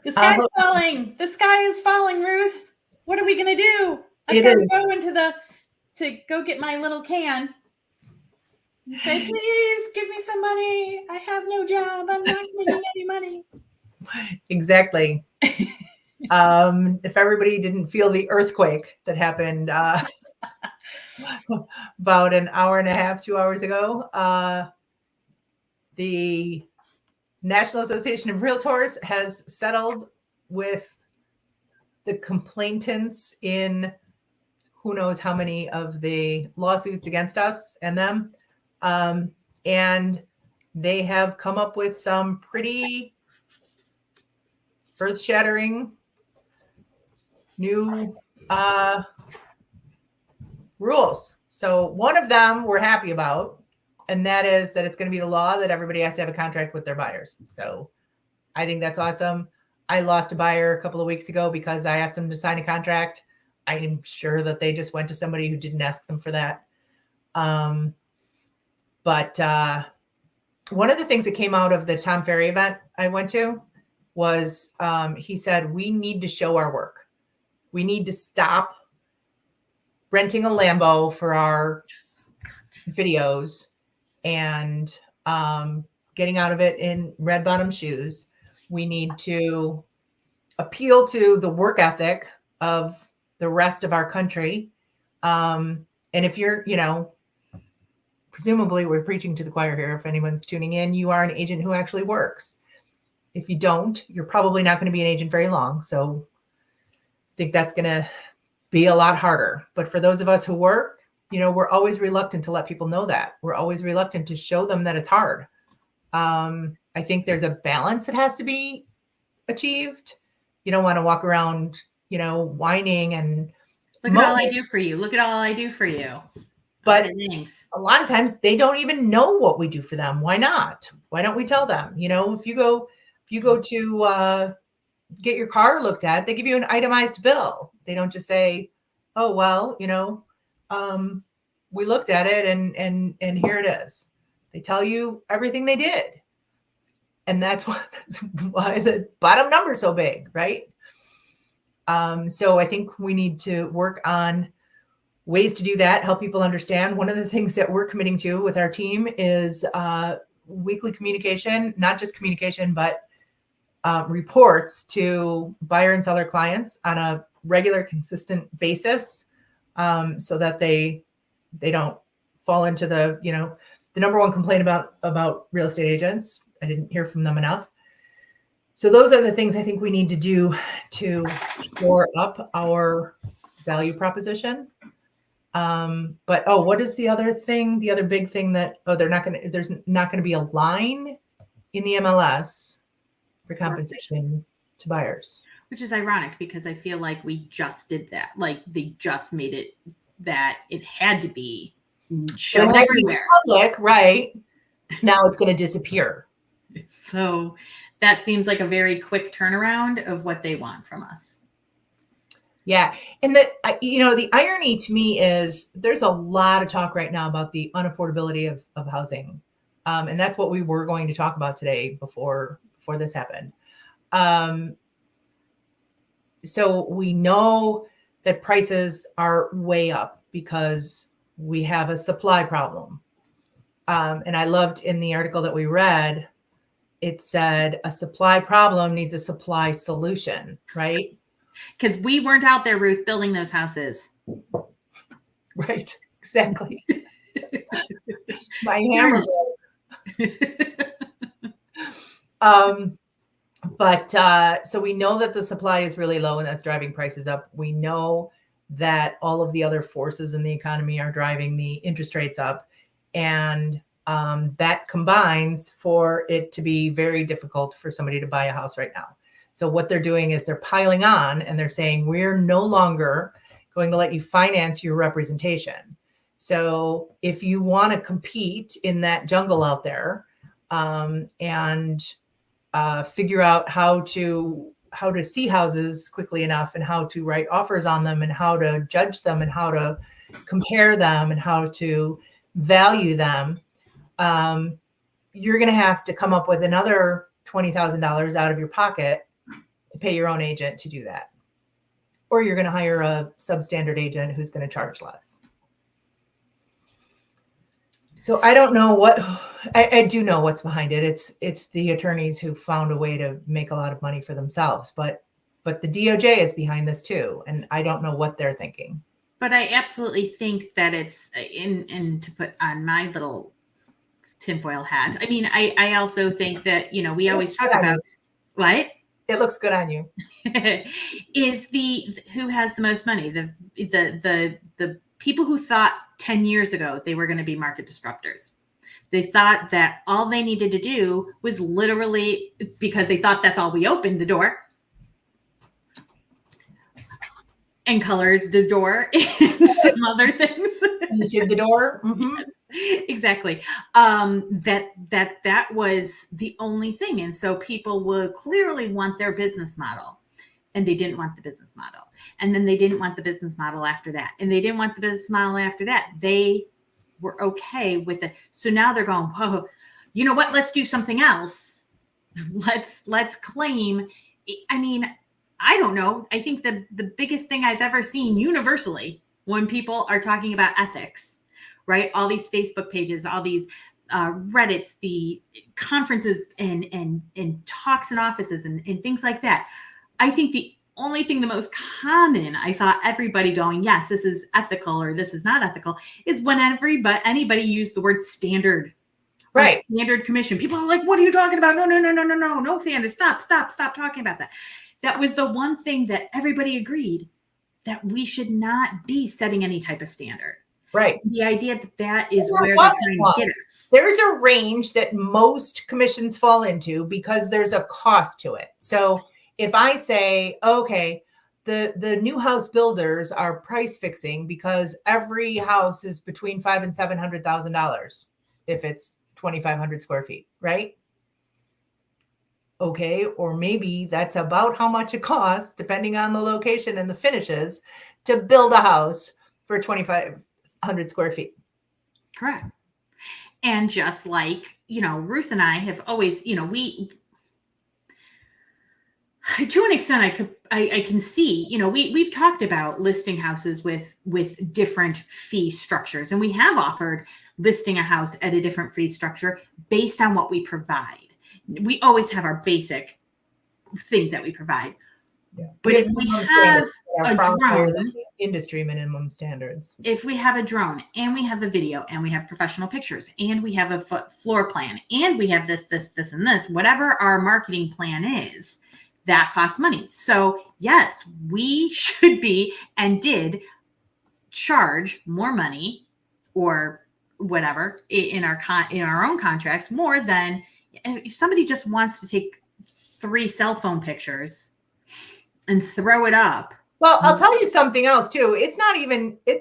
The sky's falling. The sky is falling, Ruth. What are we gonna do? I've got to go to go get my little can. And say, please give me some money. I have no job. I'm not making any money. Exactly. If everybody didn't feel the earthquake that happened about an hour and a half, 2 hours ago, the National Association of Realtors has settled with the complainants in who knows how many of the lawsuits against us and them. And they have come up with some pretty earth-shattering new rules. So one of them we're happy about, and that is that it's going to be the law that everybody has to have a contract with their buyers. So I think that's awesome. I lost a buyer a couple of weeks ago because I asked them to sign a contract. I'm sure that they just went to somebody who didn't ask them for that. But one of the things that came out of the Tom Ferry event I went to was he said, we need to show our work. We need to stop renting a Lambo for our videos and getting out of it in red bottom shoes. We need to appeal to the work ethic of the rest of our country. And if you're, presumably we're preaching to the choir here. If anyone's tuning in, you are an agent who actually works. If you don't, you're probably not going to be an agent very long. So I think that's going to be a lot harder. But for those of us who work, we're always reluctant to let people know that. We're always reluctant to show them that it's hard. I think there's a balance that has to be achieved. You don't want to walk around, whining and look at all I do for you. Look at all I do for you. But a lot of times they don't even know what we do for them. Why not? Why don't we tell them? If you go to get your car looked at, they give you an itemized bill. They don't just say, oh, well, we looked at it and here it is. They tell you everything they did. And that's why the bottom number is so big, right? So I think we need to work on ways to do that, help people understand. One of the things that we're committing to with our team is weekly communication, not just communication, but reports to buyer and seller clients on a regular, consistent basis, so that they don't fall into the number one complaint about real estate agents. I didn't hear from them enough. So those are the things I think we need to do to shore up our value proposition. But what is the other thing? The other big thing that there's not going to be a line in the MLS for compensation to buyers. Which is ironic because I feel like we just did that. Like they just made it that it had to be shown everywhere. Public, right? Now it's going to disappear. So that seems like a very quick turnaround of what they want from us. Yeah. And the irony to me is there's a lot of talk right now about the unaffordability of housing. And that's what we were going to talk about today before this happened. So we know that prices are way up because we have a supply problem. And I loved in the article that we read, it said a supply problem needs a supply solution, right? Because we weren't out there, Ruth, building those houses. Right, exactly. My hammer. But so we know that the supply is really low and that's driving prices up. We know that all of the other forces in the economy are driving the interest rates up. And that combines for it to be very difficult for somebody to buy a house right now. So what they're doing is they're piling on and they're saying, we're no longer going to let you finance your representation. So if you want to compete in that jungle out there and figure out how to see houses quickly enough and how to write offers on them and how to judge them and how to compare them and how to value them, you're going to have to come up with another $20,000 out of your pocket to pay your own agent to do that. Or you're going to hire a substandard agent who's going to charge less. So I don't know what, I do know what's behind it. It's the attorneys who found a way to make a lot of money for themselves, but the DOJ is behind this too. And I don't know what they're thinking. But I absolutely think that it's in to put on my little tinfoil hat. I mean, I also think that, we always talk about what? It looks good on you. Is who has the most money? The people who thought 10 years ago they were going to be market disruptors. They thought that all they needed to do was literally, because they thought that's all, we opened the door and colored the door and some other things. Painted the door. Mm-hmm. Yes, exactly. That was the only thing. And so people will clearly want their business model, and they didn't want the business model. And then they didn't want the business model after that. And they didn't want the business model after that. They were okay with it. So now they're going, whoa, you know what? Let's do something else. Let's claim. I mean, I don't know. I think that the biggest thing I've ever seen universally when people are talking about ethics, right? All these Facebook pages, all these Reddits, the conferences and talks in offices and things like that. I think the only thing, the most common I saw everybody going, yes, this is ethical or this is not ethical, is when anybody used the word standard. Right. Standard commission. People are like, what are you talking about? No, standard. Stop talking about that. That was the one thing that everybody agreed, that we should not be setting any type of standard. Right. The idea that is where they're trying to get us. There's a range that most commissions fall into because there's a cost to it. So if I say, okay, the new house builders are price fixing because every house is between $500,000 and $700,000 if it's 2,500 square feet, right? Okay, or maybe that's about how much it costs, depending on the location and the finishes, to build a house for 2,500 square feet. Correct. And just like, Ruth and I have always, we, to an extent, I can see, we've talked about listing houses with different fee structures, and we have offered listing a house at a different fee structure based on what we provide. We always have our basic things that we provide. Yeah. But if we have a drone, industry minimum standards, if we have a drone and we have a video and we have professional pictures and we have a floor plan and we have this, and this, whatever our marketing plan is, that costs money. So yes, we should be and did charge more money or whatever in our own contracts, more than if somebody just wants to take 3 cell phone pictures and throw it up. Well, I'll tell you something else too. It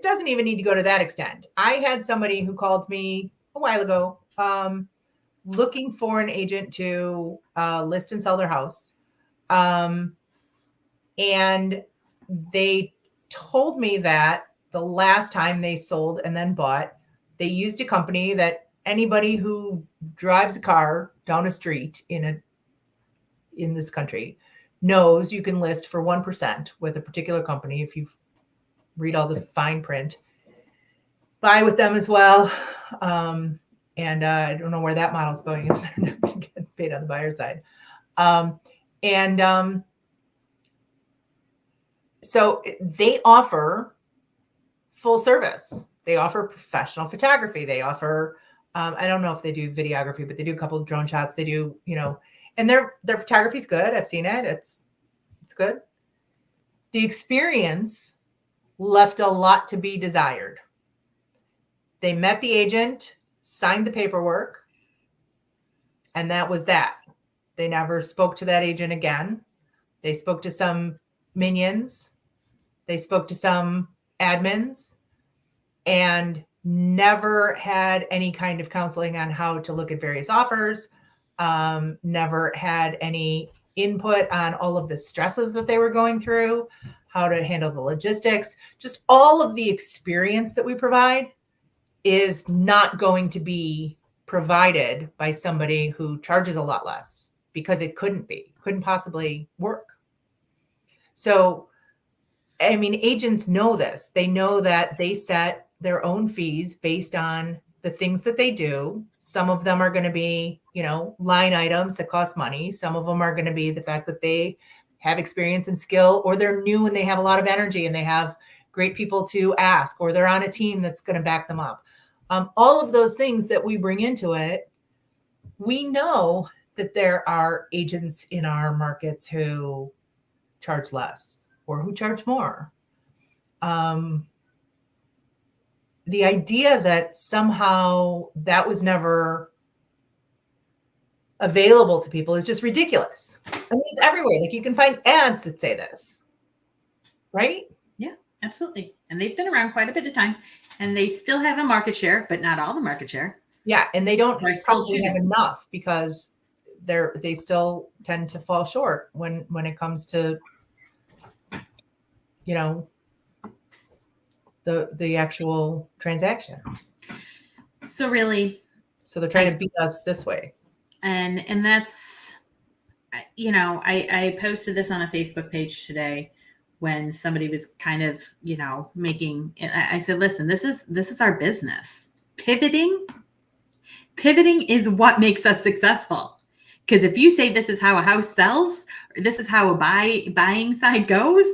doesn't even need to go to that extent. I had somebody who called me a while ago, looking for an agent to list and sell their house. And they told me that the last time they sold and then bought, they used a company that anybody who drives a car down a street in this country knows you can list for 1% with a particular company. If you read all the fine print, buy with them as well. And I don't know where that model's going if they're not going to get paid on the buyer side. So they offer full service. They offer professional photography. They offer, I don't know if they do videography, but they do a couple of drone shots. They do, and their photography is good. I've seen it. It's good. The experience left a lot to be desired. They met the agent, signed the paperwork, and that was that. They never spoke to that agent again. They spoke to some minions. They spoke to some admins and never had any kind of counseling on how to look at various offers. Never had any input on all of the stresses that they were going through, how to handle the logistics. Just all of the experience that we provide is not going to be provided by somebody who charges a lot less, because it couldn't possibly work. So, I mean, agents know this. They know that they set their own fees based on the things that they do. Some of them are going to be, line items that cost money. Some of them are going to be the fact that they have experience and skill, or they're new and they have a lot of energy and they have great people to ask, or they're on a team that's going to back them up. All of those things that we bring into it, we know that there are agents in our markets who charge less or who charge more. The idea that somehow that was never available to people is just ridiculous. I mean, it's everywhere. Like, you can find ads that say this, right? Yeah, absolutely. And they've been around quite a bit of time, and they still have a market share, but not all the market share. Yeah, and they don't They're still probably have enough, because they still tend to fall short when it comes to the actual transaction. So really, so they're trying to beat us this way. And that's, I posted this on a Facebook page today when somebody was kind of, making, I said, listen, this is our business. Pivoting is what makes us successful. Because if you say this is how a house sells, or this is how a buying side goes,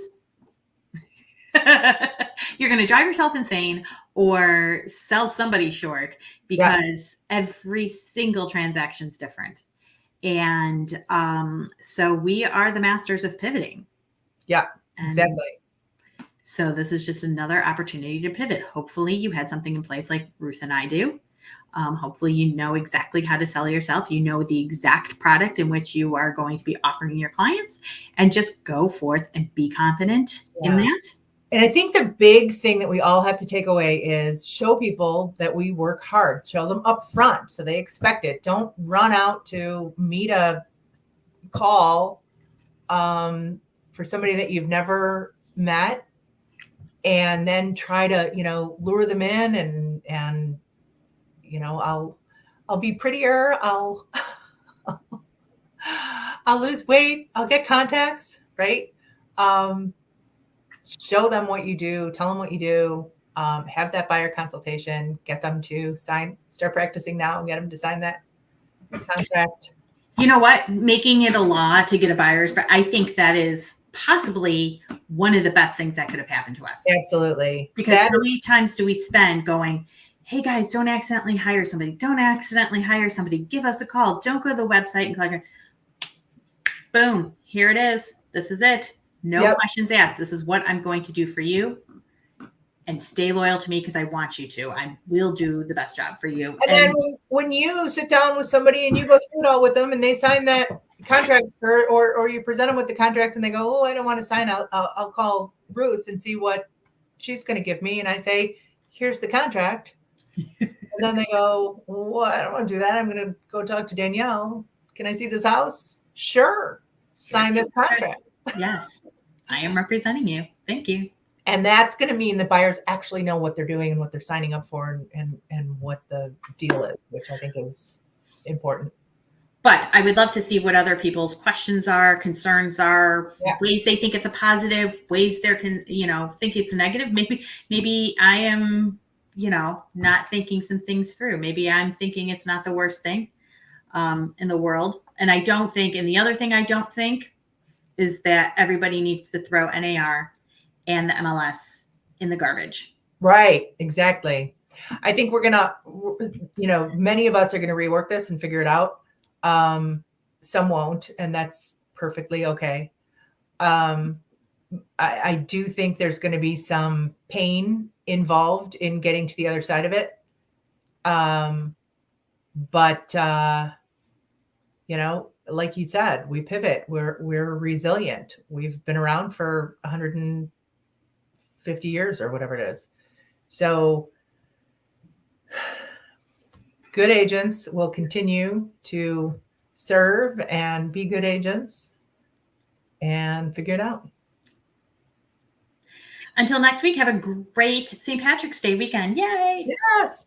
you're going to drive yourself insane or sell somebody short, because every single transaction is different. And so we are the masters of pivoting. Yeah, exactly. So this is just another opportunity to pivot. Hopefully you had something in place like Ruth and I do. Hopefully you know exactly how to sell yourself. You know the exact product in which you are going to be offering your clients, and just go forth and be confident in that. And I think the big thing that we all have to take away is show people that we work hard. Show them up front so they expect it. Don't run out to meet a call for somebody that you've never met, and then try to, lure them in and I'll be prettier. I'll lose weight. I'll get contacts, right? Show them what you do, tell them what you do, have that buyer consultation, get them to start practicing now and get them to sign that contract. You know what? Making it a law to get a buyer's, but I think that is possibly one of the best things that could have happened to us. Absolutely. Because how many times do we spend going, hey guys, don't accidentally hire somebody. Don't accidentally hire somebody. Give us a call. Don't go to the website and click. Boom. Here it is. This is it. No questions asked. This is what I'm going to do for you, and stay loyal to me because I want you to. I will do the best job for you. And then when you sit down with somebody and you go through it all with them and they sign that contract, or you present them with the contract and they go, oh, I don't want to sign. I'll call Ruth and see what she's going to give me. And I say, here's the contract. And then they go, well, I don't want to do that. I'm going to go talk to Danielle. Can I see this house? Sure. Sign this contract. Yes. I am representing you. Thank you. And that's going to mean the buyers actually know what they're doing and what they're signing up for, and what the deal is, which I think is important. But I would love to see what other people's questions are, concerns are, ways they think it's a positive, ways they think it's a negative. Maybe I am, not thinking some things through. Maybe I'm thinking it's not the worst thing in the world. And I don't think, and the other thing I don't think is that everybody needs to throw NAR and the MLS in the garbage. Right. Exactly. I think we're going to, many of us are going to rework this and figure it out. Some won't, and that's perfectly okay. I do think there's going to be some pain involved in getting to the other side of it. But like you said, we pivot. We're resilient. We've been around for 150 years or whatever it is. So good agents will continue to serve and be good agents and figure it out. Until next week, have a great St. Patrick's Day weekend. Yay! Yes.